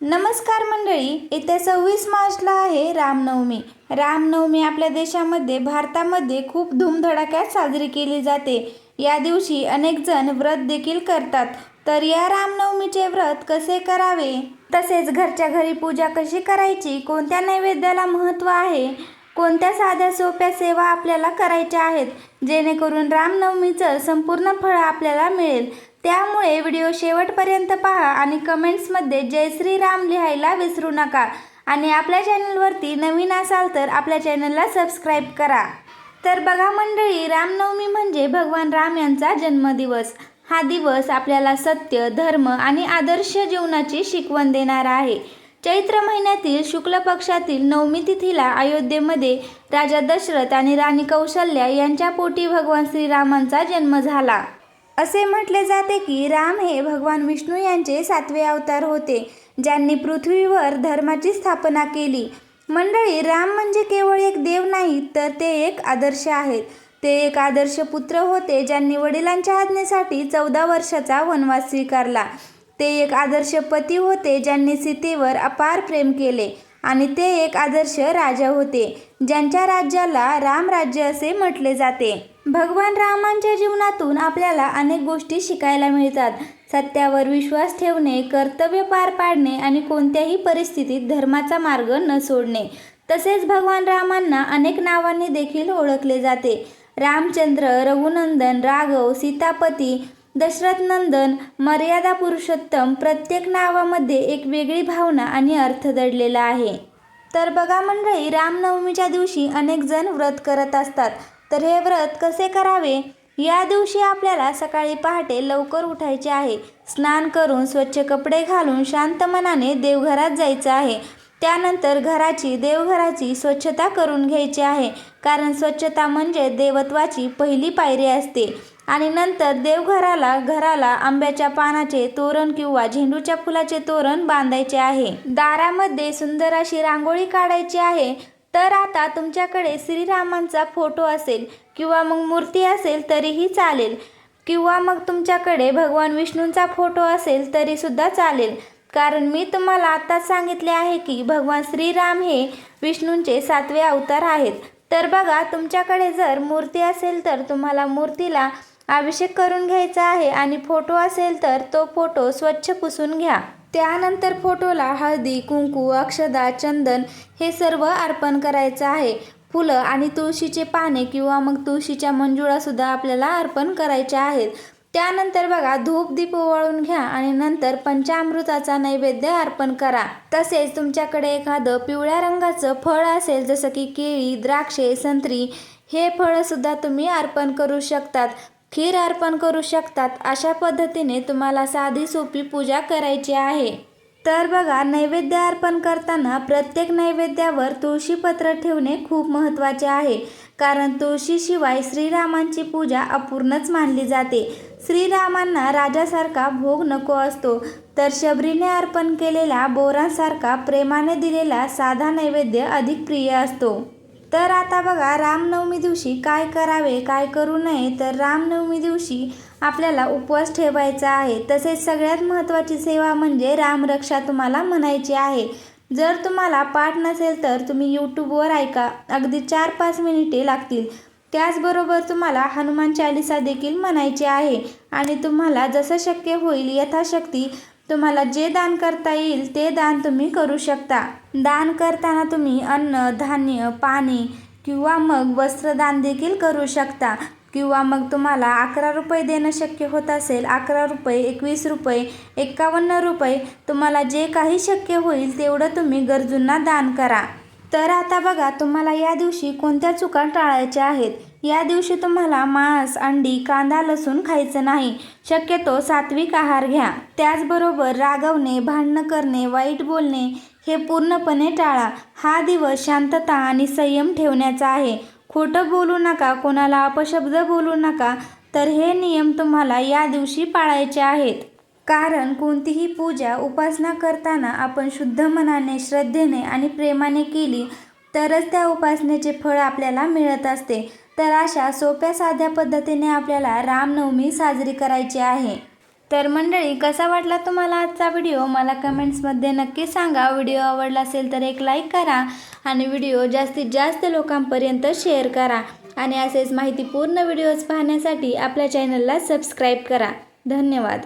नमस्कार मंडळी, येत्या 26 मार्चला आहे रामनवमी. रामनवमी आपल्या देशामध्ये भारतामध्ये खूप धूमधडाक्यात साजरी केली जाते. या दिवशी अनेक जण व्रत देखील करतात. तर या रामनवमीचे व्रत कसे करावे, तसेच घरच्या घरी पूजा कशी करायची, कोणत्या नैवेद्याला महत्त्व आहे, कोणत्या साध्या सोप्या सेवा आपल्याला करायच्या आहेत, जेणेकरून रामनवमीचं संपूर्ण फळ आपल्याला मिळेल. त्यामुळे व्हिडिओ शेवटपर्यंत पहा आणि कमेंट्समध्ये जय श्रीराम लिहायला विसरू नका. आणि आपल्या चॅनलवरती नवीन असाल तर आपल्या चॅनलला सबस्क्राईब करा. तर बघा मंडळी, रामनवमी म्हणजे भगवान राम यांचा जन्मदिवस. हा दिवस आपल्याला सत्य, धर्म आणि आदर्श जीवनाची शिकवण देणारा आहे. चैत्र महिन्यातील शुक्ल पक्षातील नवमी तिथीला अयोध्येमध्ये राजा दशरथ आणि राणी कौशल्या यांच्या पोटी भगवान श्रीरामांचा जन्म झाला. असे म्हटले जाते की राम हे भगवान विष्णू यांचे 7वे अवतार होते, ज्यांनी पृथ्वीवर धर्माची स्थापना केली. मंडळी, राम म्हणजे केवळ एक देव नाही, तर ते एक आदर्श आहेत. ते एक आदर्श पुत्र होते, ज्यांनी वडिलांच्या आज्ञेसाठी 14 वर्षाचा वनवास स्वीकारला. ते एक आदर्श पती होते, ज्यांनी सीतेवर अपार प्रेम केले. आणि ते एक आदर्श राजा होते, ज्यांच्या राज्याला रामराज्य असे म्हटले जाते. भगवान रामांच्या जीवनातून आपल्याला अनेक गोष्टी शिकायला मिळतात. सत्यावर विश्वास ठेवणे, कर्तव्य पार पाडणे आणि कोणत्याही परिस्थितीत धर्माचा मार्ग न सोडणे. तसेच भगवान रामांना अनेक नावांनी देखील ओळखले जाते. रामचंद्र, रघुनंदन, राघव, सीतापती, दशरथनंदन, मर्यादा पुरुषोत्तम. प्रत्येक नावामध्ये एक वेगळी भावना आणि अर्थ दडलेला आहे. तर बघा मंडळी, रामनवमीच्या दिवशी अनेक जण व्रत करत असतात. तर हे व्रत कसे करावे? या दिवशी आपल्याला सकाळी पहाटे लवकर उठायचे आहे. स्नान करून स्वच्छ कपडे घालून शांत मनाने देवघरात जायचं आहे. त्यानंतर देवघराची स्वच्छता करून घ्यायची आहे, कारण स्वच्छता म्हणजे देवत्वाची पहिली पायरी असते. आणि नंतर घराला आंब्याच्या पानाचे तोरण किंवा झेंडूच्या फुलाचे तोरण बांधायचे आहे. दारामध्ये सुंदर अशी रांगोळी काढायची आहे. तर आता तुमच्याकडे श्रीरामांचा फोटो असेल किंवा मग मूर्ती असेल तरीही चालेल, किंवा मग तुमच्याकडे भगवान विष्णूंचा फोटो असेल तरी सुद्धा चालेल, कारण मी तुम्हाला आताच सांगितले आहे की भगवान श्रीराम हे विष्णूंचे 7वे अवतार आहेत. तर बघा, तुमच्याकडे जर मूर्ती असेल तर तुम्हाला मूर्तीला अभिषेक करून घ्यायचा आहे, आणि फोटो असेल तर तो फोटो स्वच्छ पुसून घ्या. त्यानंतर फोटोला हळदी, कुंकू, अक्षदा, चंदन हे सर्व अर्पण करायचं आहे. फुलं आणि तुळशीचे पाने किंवा मग तुळशीच्या मंजुळा सुद्धा आपल्याला अर्पण करायच्या आहेत. त्यानंतर बघा, धूप दीप ओवाळून घ्या आणि नंतर पंचामृताचा नैवेद्य अर्पण करा. तसेच तुमच्याकडे एखादं पिवळ्या रंगाचं फळ असेल, जसं की केळी, द्राक्षे, संत्री, हे फळं सुद्धा तुम्ही अर्पण करू शकतात. खीर अर्पण करू शकतात. अशा पद्धतीने तुम्हाला साधी सोपी पूजा करायची आहे. तर बघा, नैवेद्य अर्पण करताना प्रत्येक नैवेद्यावर तुळशीपत्र ठेवणे खूप महत्त्वाचे आहे, कारण तुळशीशिवाय श्रीरामांची पूजा अपूर्णच मानली जाते. श्रीरामांना राजासारखा भोग नको असतो, तर शबरीने अर्पण केलेला बोरांसारखा प्रेमाने दिलेला साधा नैवेद्य अधिक प्रिय असतो. तर आता बघा, रामनवमी दिवशी काय करावे, काय करू नये. तर रामनवमी दिवशी आपल्याला उपवास ठेवायचा आहे. तसेच सगळ्यात महत्त्वाची सेवा म्हणजे रामरक्षा तुम्हाला म्हणायची आहे. जर तुम्हाला पाठ नसेल तर तुम्ही यूट्यूबवर ऐका, अगदी 4-5 मिनिटे लागतील. त्याचबरोबर तुम्हाला हनुमान चालीसा देखील म्हणायची आहे. आणि तुम्हाला जसं शक्य होईल, यथाशक्ती तुम्हाला जे दान करता येईल ते दान तुम्ही करू शकता. दान करताना तुम्ही अन्न, धान्य, पाणी किंवा मग वस्त्रदान देखील करू शकता. किंवा मग तुम्हाला 11 रुपये देणं शक्य होत असेल, 11 रुपये, 21 रुपये, 51 रुपये, तुम्हाला जे काही शक्य होईल तेवढं तुम्ही गरजूंना दान करा. तर आता बघा, तुम्हाला या दिवशी कोणत्या चुका टाळायच्या आहेत. या दिवशी तुम्हाला मांस, अंडी, कांदा, लसूण खायचं नाही. शक्यतो सात्विक आहार घ्या. त्याचबरोबर रागवणे, भांडणं करणे, वाईट बोलणे हे पूर्णपणे टाळा. हा दिवस शांतता आणि संयम ठेवण्याचा आहे. खोटं बोलू नका, कोणाला अपशब्द बोलू नका. तर हे नियम तुम्हाला या दिवशी पाळायचे आहेत. कारण कोणतीही पूजा, उपासना करताना आपण शुद्ध मनाने, श्रद्धेने आणि प्रेमाने केली तरच त्या उपासनेचे फळ आपल्याला मिळत असते. तर अशा सोप्या साध्या पद्धतीने आपल्याला रामनवमी साजरी करायची आहे. तर मंडळी, कसा वाटला तुम्हाला आजचा व्हिडिओ मला कमेंट्समध्ये नक्की सांगा. व्हिडिओ आवडला असेल तर एक लाईक करा आणि व्हिडिओ जास्तीत जास्त लोकांपर्यंत शेअर करा आणि असेच माहितीपूर्ण व्हिडिओज पाहण्यासाठी आपल्या चॅनलला सबस्क्राईब करा. धन्यवाद.